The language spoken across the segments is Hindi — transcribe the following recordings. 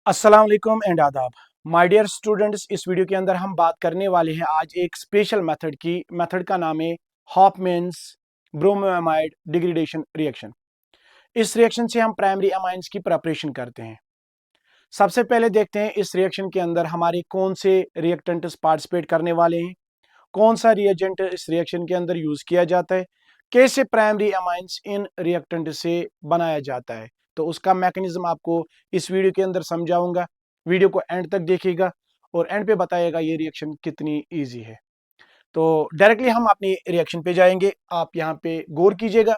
अस्सलाम वालेकुम एंड आदाब। माय डियर स्टूडेंट्स, इस वीडियो के अंदर हम बात करने वाले हैं आज एक स्पेशल मेथड की। मेथड का नाम है हॉफमैन्स ब्रोमोएमाइड डिग्रेडेशन रिएक्शन। इस रिएक्शन से हम प्राइमरी अमाइंस की प्रिपरेशन करते हैं। सबसे पहले देखते हैं इस रिएक्शन के अंदर हमारे कौन से रिएक्टेंट्स पार्टिसिपेट करने वाले हैं, कौन सा रिएजेंट इस रिएक्शन के अंदर यूज किया जाता है, कैसे प्राइमरी अमाइंस इन रिएक्टेंट से बनाया जाता है। तो उसका मैकेनिज्म आपको इस वीडियो के अंदर समझाऊंगा। वीडियो को एंड तक देखिएगा और एंड पे बताइएगा ये रिएक्शन कितनी इजी है। तो डायरेक्टली हम अपनी रिएक्शन पे जाएंगे। आप यहाँ पे गौर कीजिएगा।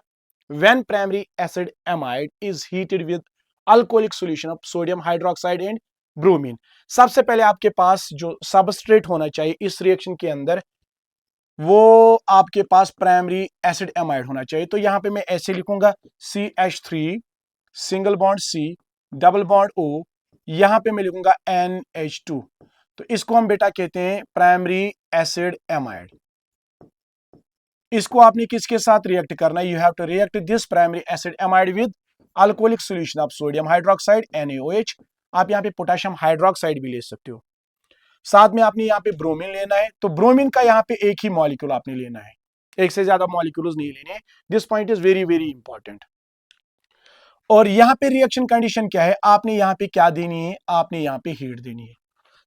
When primary acid amide is heated with alcoholic solution of sodium hydroxide and bromine. सबसे पहले आपके पास जो सबस्ट्रेट होना चाहिए इस रिएक्शन के अंदर, वो आपके पास प्राइमरी एसिड एमाइड होना चाहिए। तो यहां पे मैं ऐसे लिखूंगा CH3 single bond C double bond O, यहां पे मैं लिखूंगा NH2। तो इसको हम बेटा कहते हैं प्राइमरी एसिड एमाइड। इसको आपने किसके साथ रिएक्ट करना है? You have to react this primary acid amide with alcoholic solution of sodium hydroxide NaOH। आप यहां पे पोटेशियम हाइड्रोक्साइड भी ले सकते हो। साथ में आपने यहाँ पे ब्रोमीन लेना है। तो ब्रोमीन का यहाँ पे एक ही मॉलिक्यूल आपने लेना है, एक से ज्यादा मॉलिक्यूल्स नहीं लेने। This point is very very important. और यहाँ पे रिएक्शन कंडीशन क्या है? आपने यहाँ पे क्या देनी है? आपने यहाँ पे हीट देनी है।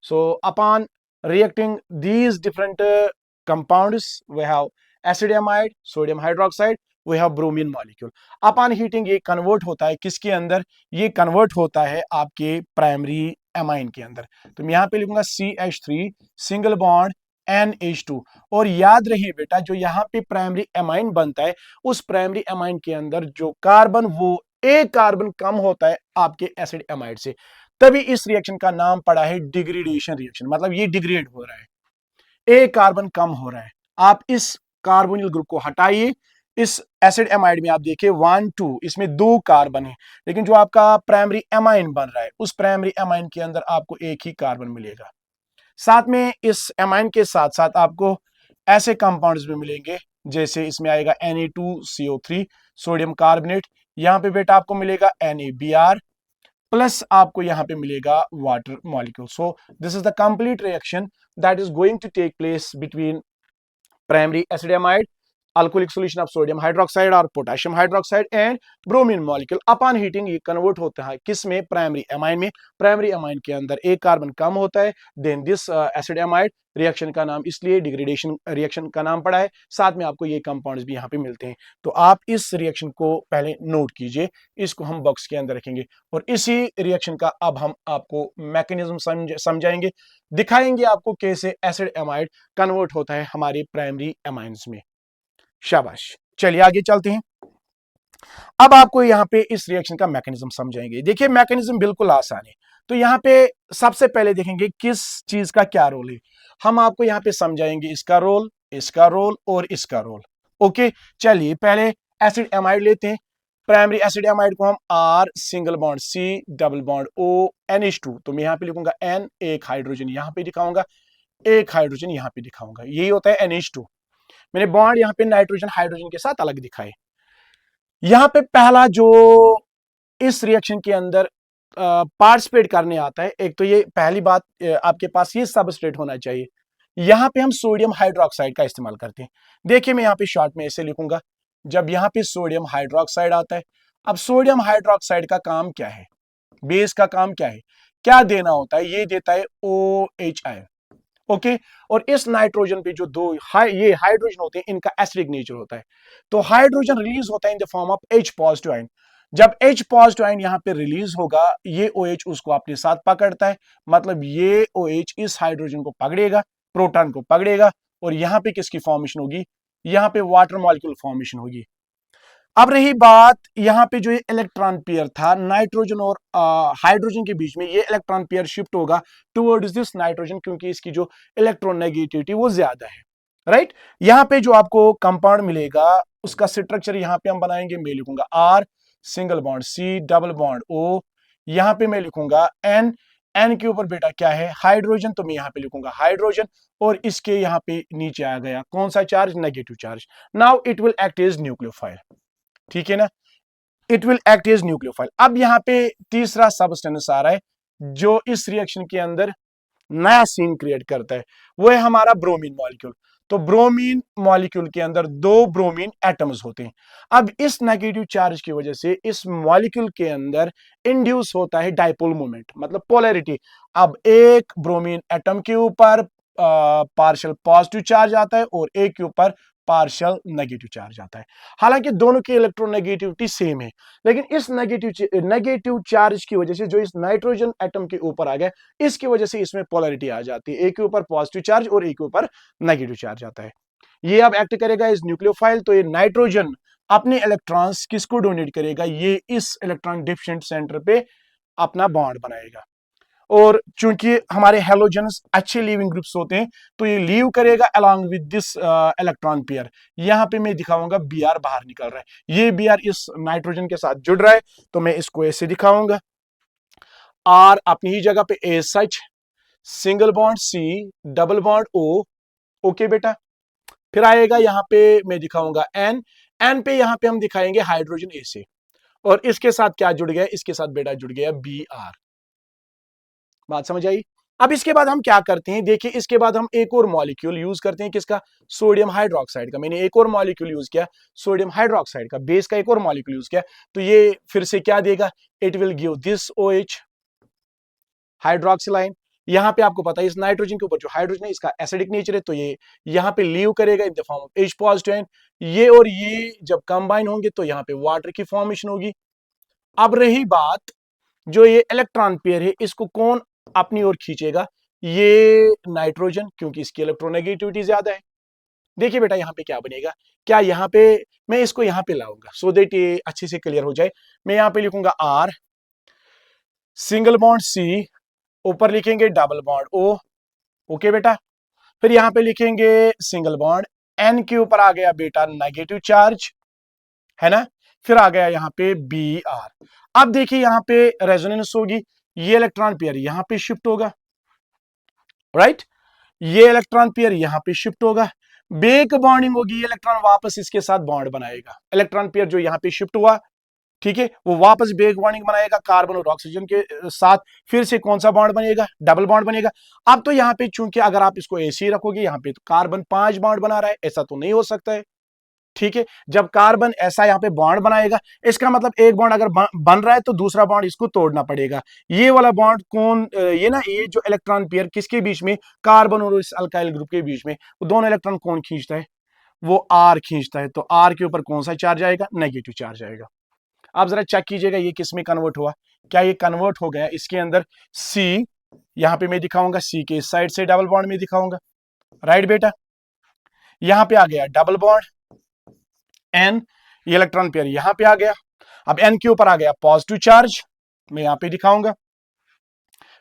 So upon reacting these different compounds we have acid amide, sodium hydroxide, we have bromine molecule. Upon heating ये कन्वर्ट होता है किसके अंदर? ये कन्वर्ट होता है आपके प्राइमरी एमाइन के अंदर। तो मैं यहाँ पे लिखूंगा CH3 सिंगल बॉन्ड NH2। और याद रहिए बेटा, जो यहाँ पे प्राइमरी एमाइन बनता है उस प्राइमरी एमाइन के अंदर जो कार्बन, वो एक कार्बन कम होता है आपके एसिड एमाइड से। तभी इस रिएक्शन का नाम पड़ा है डिग्रेडेशन रिएक्शन। मतलब ये डिग्रेड हो रहा है, एक कार्बन कम हो रहा है। आप इस कार्बोनिल ग्रुप को हटाइए। इस एसिड एमाइड में आप देखिए 1 2, इसमें 2 कार्बन है, लेकिन जो आपका प्राइमरी एमाइन बन रहा है उस प्राइमरी एमाइन के अंदर आपको एक ही कार्बन मिलेगा। साथ में इस एमाइन के साथ साथ आपको ऐसे कंपाउंड्स भी मिलेंगे, जैसे इसमें आएगा Na2CO3 सोडियम कार्बोनेट। यहां पे बेटा आपको मिलेगा NaBr प्लस आपको यहां पे मिलेगा water molecule. So this is the complete reaction that is going to take place between primary acid amide, alcoholic solution of sodium hydroxide और potassium hydroxide and bromine molecule. Upon heating ये कन्वर्ट होता है किस में? प्राइमरी एमाइन में। प्राइमरी एमाइन के अंदर एक कार्बन कम होता है। Then this acid amide reaction का नाम इसलिए डिग्रेडेशन रिएक्शन का नाम पड़ा है। साथ में आपको ये कंपाउंड्स भी यहाँ पे मिलते हैं। तो आप इस रिएक्शन को पहले नोट कीजिए, इसको हम बॉक्स के अंदर रखेंगे और इसी रिएक्शन का अब हम आपको मैकेनिज्म समझाएंगे, दिखाएंगे आपको कैसे एसिड एमाइड कन्वर्ट होता है हमारे प्राइमरी एमाइंस में। शाबाश, चलिए आगे चलते हैं। अब आपको यहां पे इस रिएक्शन का मैकेनिज्म समझाएंगे। देखिए मैकेनिज्म बिल्कुल आसान है। तो यहां पे सबसे पहले देखेंगे किस चीज का क्या रोल है। हम आपको यहां पे समझाएंगे इसका रोल, इसका रोल और इसका रोल। ओके, चलिए पहले एसिड एमाइड लेते हैं। प्राइमरी एसिड एमाइड को हम R single bond C double bond O NH2। तो मैं यहां पे लिखूंगा N, एक हाइड्रोजन यहां पे दिखाऊंगा, एक हाइड्रोजन यहां पे दिखाऊंगा, यही होता है NH2। मैंने बॉन्ड यहां पे नाइट्रोजन हाइड्रोजन के साथ अलग दिखाए। यहां पे पहला जो इस रिएक्शन के अंदर पार्टिसिपेट करने आता है, एक तो ये पहली बात, आपके पास ये सबस्ट्रेट होना चाहिए। यहां पे हम सोडियम हाइड्रोक्साइड का इस्तेमाल करते हैं। देखिए मैं यहां पे शॉर्ट में ऐसे लिखूंगा, जब यहां पे सोडियम हाइड्रोक्साइड आता है। अब सोडियम हाइड्रोक्साइड का काम क्या है? बेस का काम क्या है? क्या देना होता है? ये देता है OH आयन। ओके, और इस नाइट्रोजन पे जो दो ये हाइड्रोजन होते हैं, इनका एसिडिक नेचर होता है। तो हाइड्रोजन रिलीज होता है in the form of H positive ion. जब H पॉजिटिव आयन यहां पे रिलीज होगा, ये OH उसको अपने साथ पकड़ता है। मतलब ये OH इस हाइड्रोजन को पकड़ेगा, प्रोटॉन को पकड़ेगा, और यहां पे किसकी फॉर्मेशन होगी? यहां पे वाटर मॉलिक्यूल फॉर्मेशन होगी। अब रही बात यहां पे जो ये इलेक्ट्रॉन पेयर था नाइट्रोजन और हाइड्रोजन के बीच में, ये इलेक्ट्रॉन पेयर शिफ्ट होगा टुवर्ड्स दिस नाइट्रोजन, क्योंकि इसकी जो इलेक्ट्रोनेगेटिविटी वो ज्यादा है। राइट, यहां पे जो आपको कंपाउंड मिलेगा उसका स्ट्रक्चर यहां पे हम बनाएंगे। मैं लिखूंगा R single bond C double bond O, यहां पे मैं लिखूंगा N। N के ऊपर बेटा क्या है? हाइड्रोजन। तो मैं यहां पे लिखूंगा हाइड्रोजन, और इसके यहां पे नीचे आ गया कौन सा charge? Negative charge. Now it will act as nucleophile. ठीक है ना, it will act as nucleophile. अब यहां पे तीसरा सबस्टेंस आ रहा है, जो इस रिएक्शन के अंदर नया सीन क्रिएट करता है, वो है हमारा ब्रोमीन मॉलिक्यूल। तो ब्रोमीन मॉलिक्यूल के अंदर दो ब्रोमीन एटम्स होते हैं। अब इस नेगेटिव चार्ज की वजह से इस मॉलिक्यूल के अंदर इंड्यूस होता है डाइपोल मोमेंट, मतलब पोलैरिटी। अब एक ब्रोमीन एटम के ऊपर पार्शियल पॉजिटिव चार्ज आता है और एक के ऊपर पार्शियल नेगेटिव चार्ज आता है। हालांकि दोनों की इलेक्ट्रोनेगेटिविटी सेम है, लेकिन इस नेगेटिव चार्ज की वजह से जो इस नाइट्रोजन एटम के ऊपर आ गया, इसकी वजह से इसमें पोलैरिटी आ जाती है, एक के ऊपर पॉजिटिव चार्ज और एक के ऊपर नेगेटिव चार्ज आता है। ये अब एक्ट करेगा इस न्यूक्लियोफाइल, तो ये नाइट्रोजन अपने इलेक्ट्रॉन्स किसको डोनेट करेगा, ये इस इलेक्ट्रॉन डिफिशिएंट सेंटर पे अपना बॉन्ड बनाएगा। और चूंकि हमारे हेलोजन्स अच्छे लीविंग ग्रुप्स होते हैं, तो ये लीव करेगा along with this electron pair. यहां पे मैं दिखाऊंगा Br बाहर निकल रहा है, ये Br इस नाइट्रोजन के साथ जुड़ रहा है, तो मैं इसको ऐसे दिखाऊंगा। R अपनी ही जगह पे as such, single bond C, double bond O। Okay बेटा, फिर आएगा यहां पे मैं दिखाऊंगा N पे यहां पे हम दिखाएंगे हाइड्रोजन ऐसे, और इसके साथ क्या जुड़ गया, इसके साथ बेटा जुड़ गया Br। बात समझ आई। अब इसके बाद हम क्या करते हैं, देखिए इसके बाद हम एक और मॉलिक्यूल यूज करते हैं, किसका, सोडियम हाइड्रोक्साइड का। मैंने एक और मॉलिक्यूल यूज किया, सोडियम हाइड्रोक्साइड का, बेस का एक और मॉलिक्यूल यूज किया, तो ये फिर से क्या देगा, it will give this OH हाइड्रोक्सिलाइन। यहां पे आपको पता है इस नाइट्रोजन के ऊपर जो हाइड्रोजन है इसका एसिडिक नेचर है, तो ये यहां पे लीव करेगा in the form of H positive. ये और ये जब कंबाइन होंगे तो यहां पे वाटर की फॉर्मेशन होगी। अब रही बात, जो ये इलेक्ट्रॉन पेयर है इसको कौन अपनी ओर खींचेगा, ये नाइट्रोजन, क्योंकि इसकी इलेक्ट्रोनेगेटिविटी ज्यादा है। देखिए बेटा यहां पे क्या बनेगा, क्या यहां पे मैं इसको यहां पे लाऊंगा सो देट ये अच्छे से क्लियर हो जाए। मैं यहां पे लिखूंगा R, सिंगल बॉन्ड C, ऊपर लिखेंगे डबल बॉन्ड O। ओके बेटा, फिर यहां पे लिखेंगे सिंगल बॉन्ड, N के ऊपर आ गया बेटा नेगेटिव चार्ज, है ना। फिर आ गया यहां पे Br। अब देखिए यहां पे रेजोनेंस होगी, ये इलेक्ट्रॉन पेयर यहां पे शिफ्ट होगा, राइट, ये इलेक्ट्रॉन पेयर यहां पे शिफ्ट होगा, बेक बॉन्डिंग होगी, ये इलेक्ट्रॉन वापस इसके साथ बॉन्ड बनाएगा। इलेक्ट्रॉन पेयर जो यहां पे शिफ्ट हुआ, ठीक है, वो वापस बेक बॉन्डिंग बनाएगा कार्बन और ऑक्सीजन के साथ, फिर से कौन सा बॉन्ड बनेगा, डबल बॉन्ड बनेगा। अब तो यहां पे चूंकि अगर आप इसको ऐसे ही रखोगे, यहां पे तो कार्बन 5 बॉन्ड बना रहा है, ऐसा तो नहीं हो सकता है, ठीक है। जब कार्बन ऐसा यहां पे बॉन्ड बनाएगा, इसका मतलब एक बॉन्ड अगर बन रहा है तो दूसरा बॉन्ड इसको तोड़ना पड़ेगा। ये वाला बॉन्ड कौन, ये ना, ये जो इलेक्ट्रॉन पेयर किसके बीच में, कार्बन और इस अल्काइल ग्रुप के बीच में, वो दोनों इलेक्ट्रॉन कौन खींचता है, वो R खींचता है। तो R के ऊपर कौन सा चार्ज आएगा, नेगेटिव चार्ज आएगा। आप जरा चेक कीजिएगा ये किस में कन्वर्ट हुआ, क्या ये कन्वर्ट हो गया इसके अंदर C, यहां पे मैं दिखाऊंगा C के इस साइड से डबल बॉन्ड में दिखाऊंगा, राइट बेटा। यहां पे आ गया डबल बॉन्ड N, ये इलेक्ट्रॉन पेयर यहां पे आ गया। अब N के ऊपर आ गया पॉजिटिव चार्ज, मैं यहां पे दिखाऊंगा।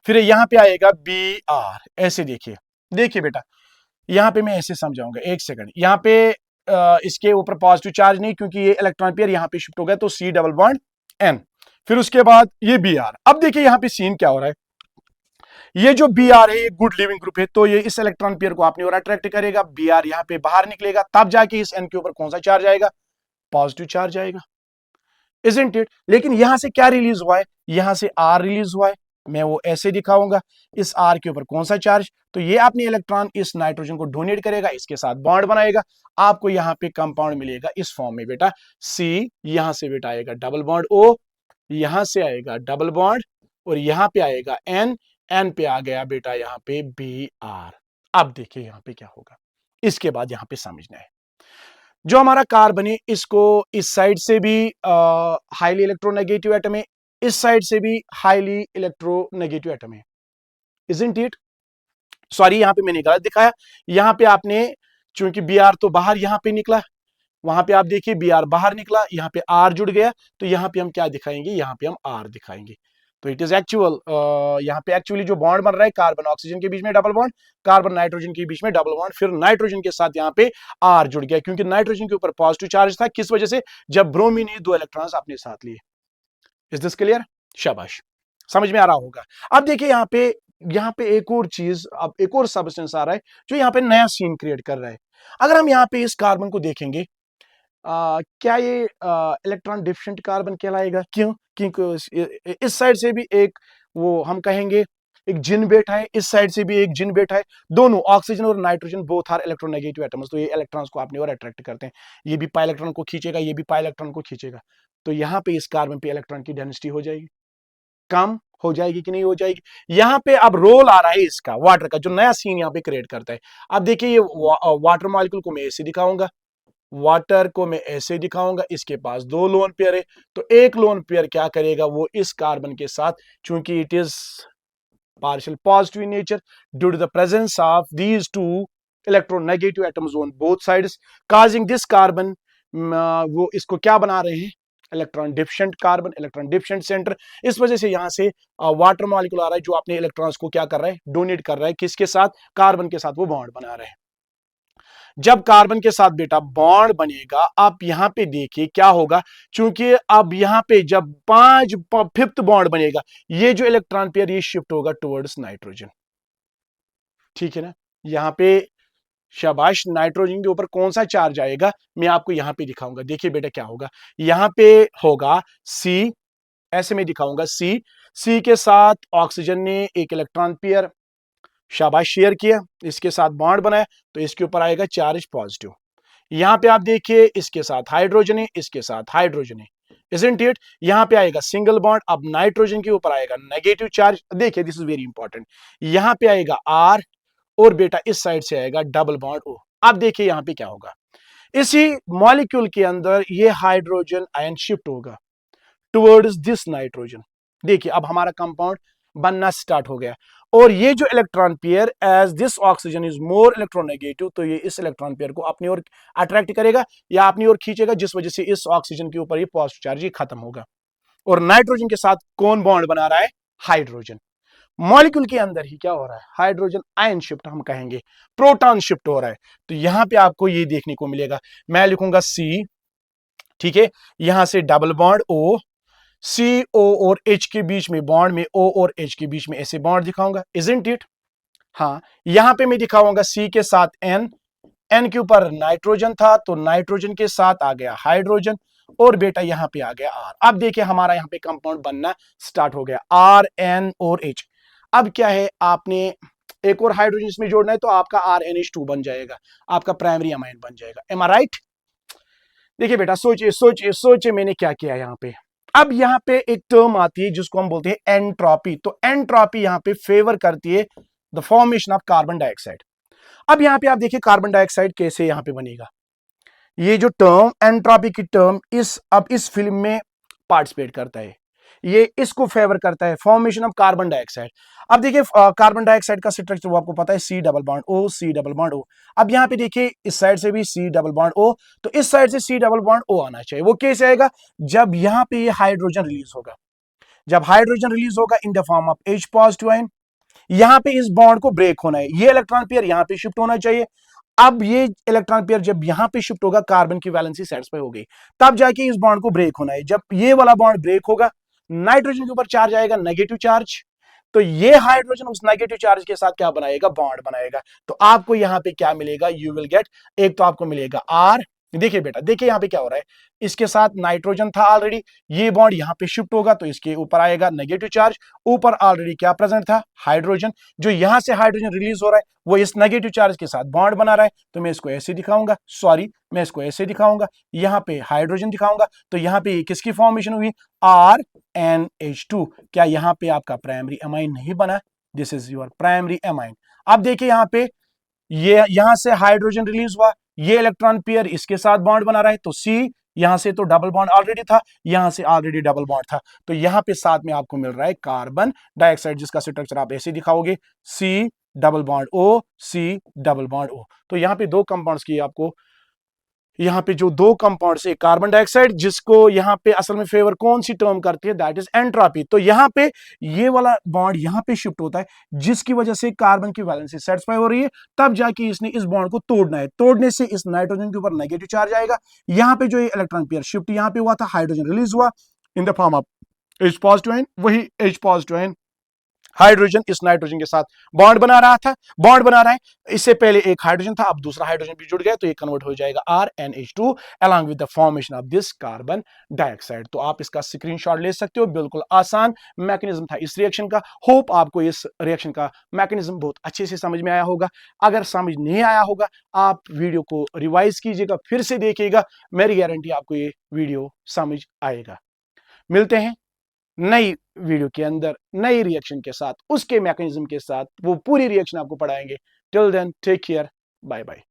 फिर यहां पे आएगा Br, ऐसे देखिए, देखिए बेटा यहां पे मैं ऐसे समझाऊंगा, एक सेकंड। यहां पे इसके ऊपर पॉजिटिव चार्ज नहीं, क्योंकि ये इलेक्ट्रॉन पेयर यहां पे शिफ्ट हो गया, तो C डबल बॉन्ड N। फिर उसके बाद ये Br। अब देखिए यहां पे सीन क्या हो रहा है, ये जो Br है ये गुड लिविंग ग्रुप है, तो ये इस इलेक्ट्रॉन पेयर को अपनी ओर अट्रैक्ट करेगा, Br यहां पे बाहर निकलेगा, तब जाके इस N के ऊपर कौन सा चार्ज आएगा, पॉजिटिव चार्ज आएगा, इजंट इट। लेकिन यहां से क्या रिलीज हुआ है, यहां से R रिलीज हुआ है, मैं वो ऐसे दिखाऊंगा। इस R के ऊपर कौन सा चार्ज, तो ये अपने इलेक्ट्रॉन इस नाइट्रोजन को डोनेट करेगा, इसके साथ बॉन्ड बनाएगा, आपको यहां पे कंपाउंड मिलेगा इस फॉर्म में बेटा C। यहां से बेटा आएगा डबल बॉन्ड O, यहां से आएगा डबल बॉन्ड, और यहां पे आएगा N पे आ गया बेटा यहां पे Br। अब देखिए यहां पे क्या होगा, इसके बाद यहां पे समझना है, जो हमारा कार्बन है इसको इस साइड से भी हाईली इलेक्ट्रोनेगेटिव एटम है, इस साइड से भी हाईली इलेक्ट्रोनेगेटिव एटम है, इजंट इट। सॉरी यहां पे मैंने गलत दिखाया, यहां पे आपने चूंकि Br तो बाहर यहां पे निकला, वहां पे आप देखिए Br बाहर निकला, यहां पे R जुड़ गया, तो यहां पे हम क्या दिखाएंगे, यहां पे हम R दिखाएंगे। तो इट इज एक्चुअल, यहां पे एक्चुअली जो बॉन्ड बन रहा है, कार्बन ऑक्सीजन के बीच में डबल बॉन्ड, कार्बन नाइट्रोजन के बीच में डबल बॉन्ड, फिर नाइट्रोजन के साथ यहां पे R जुड़ गया, क्योंकि नाइट्रोजन के ऊपर पॉजिटिव चार्ज था, किस वजह से, जब ब्रोमीन ने 2 इलेक्ट्रॉन्स अपने साथ लिए। इज दिस क्लियर, शाबाश, समझ में आ रहा होगा। अब देखिए यहाँ पे एक और चीज, अब एक और सब्सटेंस आ रहा है जो यहाँ पे नया सीन क्रिएट कर रहा है। अगर हम यहाँ पे इस कार्बन को देखेंगे, क्या ये इलेक्ट्रॉन डिफिशिएंट कार्बन कहलाएगा, क्यों, क्योंकि इस साइड से भी एक वो हम कहेंगे एक जिन बैठा है, इस साइड से भी एक जिन बैठा है, दोनों ऑक्सीजन और nitrogen both are electronegative atoms, तो ये इलेक्ट्रॉन्स को अपनी ओर अट्रैक्ट करते हैं। ये भी पाई इलेक्ट्रॉन को खींचेगा, ये भी पाई इलेक्ट्रॉन को खींचेगा, तो यहाँ पे इस कार्बन पे इलेक्ट्रॉन की डेंसिटी हो जाएगी, कम हो जाएगी कि नहीं हो जाएगी। यहाँ पे अब रोल आ रहा है इसका वाटर का, जो नया सीन यहाँ पे क्रिएट करता है। अब देखिए ये वाटर मॉलिक्यूल को मैं ऐसे दिखाऊंगा, वाटर को मैं ऐसे दिखाऊंगा, इसके पास दो लोन पेयर है, तो एक लोन पेयर क्या करेगा, वो इस कार्बन के साथ, चूंकि it is partial positive in nature due to the presence of these two electronegative atoms on both sides causing this carbon वो इसको क्या बना रहे हैं, electron deficient carbon, electron deficient centre. इस वजह से यहां से वाटर मॉलिक्यूल आ रहा है जो अपने इलेक्ट्रॉन्स को क्या कर रहा है, डोनेट कर रहा है, किसके साथ, कार्बन के साथ वो बॉन्ड बना रहे हैं। जब कार्बन के साथ बेटा बॉन्ड बनेगा, आप यहां पे देखिए क्या होगा, क्योंकि अब यहां पे जब फिफ्थ बॉन्ड बनेगा, ये जो इलेक्ट्रॉन पेयर ये शिफ्ट होगा टुवर्ड्स नाइट्रोजन, ठीक है ना। यहां पे शाबाश, नाइट्रोजन के ऊपर कौन सा चार्ज आएगा मैं आपको यहां पे दिखाऊंगा। देखिए बेटा क्या होगा, यहां पे होगा सी, ऐसे में दिखाऊंगा सी, सी के साथ ऑक्सीजन ने एक इलेक्ट्रॉन पेयर शाबाश शेयर किया, इसके साथ बॉन्ड बनाया, तो इसके ऊपर आएगा चार्ज पॉजिटिव। यहां पे आप देखिए इसके साथ हाइड्रोजन है, इसके साथ हाइड्रोजन है, इजंट इट। यहां पे आएगा सिंगल बॉन्ड, अब नाइट्रोजन के ऊपर आएगा नेगेटिव चार्ज। देखिए दिस इज वेरी इंपॉर्टेंट, यहां पे आएगा आर, और बेटा इस साइड से आएगा डबल बॉन्ड ओ। अब देखिए यहां पे क्या होगा, इसी मॉलिक्यूल के अंदर ये हाइड्रोजन आयन शिफ्ट होगा टुवर्ड्स दिस नाइट्रोजन। देखिए अब हमारा कंपाउंड बनना स्टार्ट हो गया, और ये जो electron pair as this oxygen is more electronegative, तो ये इस इलेक्ट्रॉन पेयर को अपनी ओर अट्रैक्ट करेगा या अपनी ओर खींचेगा, जिस वजह से इस ऑक्सीजन के ऊपर ये पॉजिटिव चार्ज खत्म होगा, और नाइट्रोजन के साथ कौन बॉन्ड बना रहा है, हाइड्रोजन। मॉलिक्यूल के अंदर ही क्या हो रहा है, हाइड्रोजन आयन शिफ्ट हम कहेंगे, प्रोटॉन शिफ्ट हो रहा है। तो यहां पे आपको ये देखने को मिलेगा, मैं लिखूंगा सी, ठीक है, यहां से डबल बॉन्ड ओ, सी ओ और एच के बीच में बॉन्ड में ओ और एच के बीच में ऐसे बॉन्ड दिखाऊंगा, इजंट इट। हाँ, यहां पे मैं दिखाऊंगा सी के साथ एन, एन के ऊपर नाइट्रोजन था, तो नाइट्रोजन के साथ आ गया हाइड्रोजन, और बेटा यहां पे आ गया आर। अब देखिए हमारा यहां पे कंपाउंड बनना स्टार्ट हो गया, आर एन और एच। अब क्या है, आपने एक और हाइड्रोजन इसमें जोड़ना है, तो आपका आर एन एच टू बन जाएगा, आपका प्राइमरी अमाइन बन जाएगा। एम आई राइट। देखिए बेटा सोचिए सोचिए सोचिए मैंने क्या किया यहाँ पे। अब यहाँ पे एक टर्म आती है जिसको हम बोलते हैं एंट्रोपी, तो एंट्रोपी यहाँ पे फेवर करती है the formation of carbon dioxide. अब यहाँ पे आप देखिए कार्बन डाइऑक्साइड कैसे यहाँ पे बनेगा, ये जो टर्म एंट्रोपी की टर्म इस फिल्म में पार्टिसिपेट करता है, ये इसको फेवर करता है, फॉर्मेशन ऑफ कार्बन डाइऑक्साइड। अब देखिए कार्बन डाइऑक्साइड का स्ट्रक्चर वो आपको पता है, C double bond O, C double bond O. अब यहाँ पे देखिए इस साइड से भी सी डबल बॉन्ड ओ, तो इस साइड से सी डबल बॉन्ड ओ आना चाहिए। वो कैसे आएगा, जब यहाँ पे ये हाइड्रोजन रिलीज होगा, जब हाइड्रोजन रिलीज होगा in the form of H positive ion, यहां पे इस बॉन्ड को ब्रेक होना है, ये इलेक्ट्रॉन पेयर यहां पे शिफ्ट होना चाहिए। अब ये इलेक्ट्रॉन पेयर जब यहां पे शिफ्ट होगा, कार्बन की वैलेंसी सेटिस्फाई हो गई, तब जाके इस बॉन्ड को ब्रेक होना है। जब ये वाला बॉन्ड ब्रेक होगा, नाइट्रोजन के ऊपर चार्ज आएगा नेगेटिव चार्ज, तो ये हाइड्रोजन उस नेगेटिव चार्ज के साथ क्या बनाएगा, बॉन्ड बनाएगा। तो आपको यहां पे क्या मिलेगा, यू विल गेट, एक तो आपको मिलेगा आर। देखिए बेटा देखिए यहां पे क्या हो रहा है, इसके साथ नाइट्रोजन था ऑलरेडी, ये बॉन्ड यहां पे शिफ्ट होगा तो इसके ऊपर आएगा नेगेटिव चार्ज, ऊपर ऑलरेडी क्या प्रेजेंट था, हाइड्रोजन। जो यहां से हाइड्रोजन रिलीज हो रहा है वो इस नेगेटिव चार्ज के साथ बॉन्ड बना रहा है, तो मैं इसको ऐसे दिखाऊंगा, सॉरी मैं इसको ऐसे दिखाऊंगा, यहां पे हाइड्रोजन दिखाऊंगा, तो यहां पे किसकी फॉर्मेशन हुई, आर एन एच टू। क्या यहां पे आपका प्राइमरी अमाइन नहीं बना, this is your primary amine. अब देखिए यहां पे ये यहां से हाइड्रोजन रिलीज हुआ, ये इलेक्ट्रॉन पेयर इसके साथ बॉन्ड बना रहा है, तो सी, यहां से तो डबल बॉन्ड ऑलरेडी था, यहां से ऑलरेडी डबल बॉन्ड था, तो यहां पे साथ में आपको मिल रहा है कार्बन डाइऑक्साइड, जिसका स्ट्रक्चर आप ऐसे दिखाओगे, C double bond O, C double bond O. तो यहां पे दो कंपाउंड्स की आपको, यहाँ पे जो दो कंपाउंड से कार्बन डाइऑक्साइड, जिसको यहाँ पे असल में फेवर कौन सी टर्म करती है, दैट इज एंट्रोपी। तो यहाँ पे ये वाला बॉन्ड यहाँ पे शिफ्ट होता है, जिसकी वजह से कार्बन की वैलेंसी सेटिस्फाई हो रही है, तब जाके इसने इस बॉन्ड को तोड़ना है, तोड़ने से इस नाइट्रोजन के ऊपर नेगेटिव चार्ज आएगा। यहाँ पे जो ये इलेक्ट्रॉन पेयर शिफ्ट यहाँ पे हुआ था, हाइड्रोजन रिलीज हुआ in the form of H positive ion, वही H पॉजिटिव आयन हाइड्रोजन इस नाइट्रोजन के साथ बॉन्ड बना रहा था, बॉन्ड बना रहा है, इससे पहले एक हाइड्रोजन था, अब दूसरा हाइड्रोजन भी जुड़ गया, तो ये कन्वर्ट हो जाएगा RNH2 along with the formation of this carbon dioxide. तो आप इसका स्क्रीनशॉट ले सकते हो, बिल्कुल आसान मैकेनिज्म था इस रिएक्शन का। होप आपको इस रिएक्शन का मैकेनिज्म बहुत अच्छे से समझ में आया होगा। अगर समझ नहीं आया होगा, आप वीडियो को रिवाइज कीजिएगा, फिर से देखिएगा, मेरी गारंटी आपको ये वीडियो समझ आएगा। मिलते हैं नई वीडियो के अंदर नई रिएक्शन के साथ, उसके मैकेनिज्म के साथ, वो पूरी रिएक्शन आपको पढ़ाएंगे। Till then take care, bye bye.